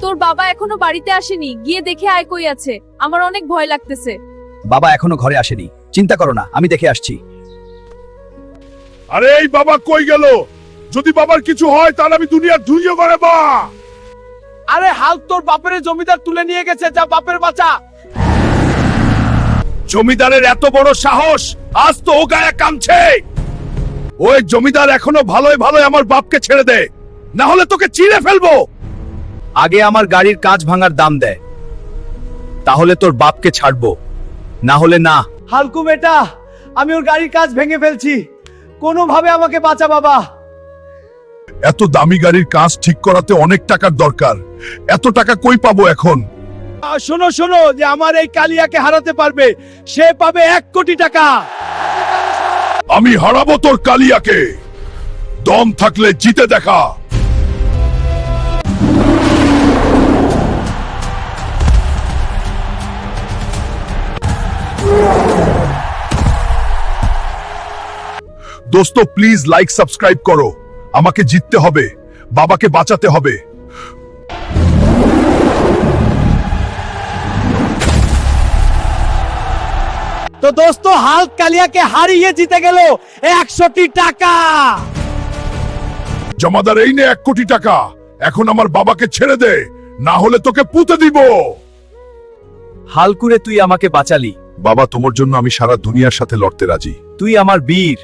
তোর বাবা এখনো বাড়িতে আসেনি, গিয়ে দেখে আয় কই আছে, আমার অনেক ভয় লাগতেছে। বাবা এখনো ঘরে আসেনি, চিন্তা করো না, আমি দেখে আসছি। আরে এই বাবা কই গেল? যদি বাবার কিছু হয় তাহলে আমি দুনিয়া ধুইয়ে বাড়াবো। আরে হাল্ক তোর বাপের জমিদার তুলে নিয়ে গেছে, যা বাপের বাঁচা। জমিদারের এত বড় সাহস, আজ তো ও গায়ে কামছে। ওই জমিদার এখনো ভালোই ভালোই আমার বাপকে ছেড়ে দে, না হলে তোকে চিড়ে ফেলবো। আগে আমার গাড়ির কাঁচ ভাঙার দাম দেয়, তাহলে তোর বাপকে ছাড়বো, না হলে না। হালকু বেটা, আমি ওর গাড়ির কাজ ভেঙে ফেলছি, কোনোভাবে আমাকে বাঁচা বাবা। এত দামি গাড়ির কাজ ঠিক করাতে অনেক টাকার দরকার, এত টাকা কই পাবো এখন? শোনো শোনো, যে আমার এই কালিয়াকে হারাতে পারবে সে পাবে 1 কোটি টাকা। আমি হারাবো তোর কালিয়াকে, দম থাকলে জিতে দেখা। দোস্ত প্লিজ লাইক সাবস্ক্রাইব করো, আমাকে জিততে হবে, বাবাকে বাঁচাতে হবে। তো দোস্ত হাল্ক কালিয়াকে হারিয়ে জিতে গেল 100টি টাকা। জমাদার এই নে 1 কোটি টাকা, এখন আমার বাবাকে ছেড়ে দে, না হলে তোকে পুঁতে দিব। হালকুরে তুই আমাকে বাঁচালি, বাবা তোমার জন্য আমি সারা দুনিয়ার সাথে লড়তে রাজি। তুই আমার বীর।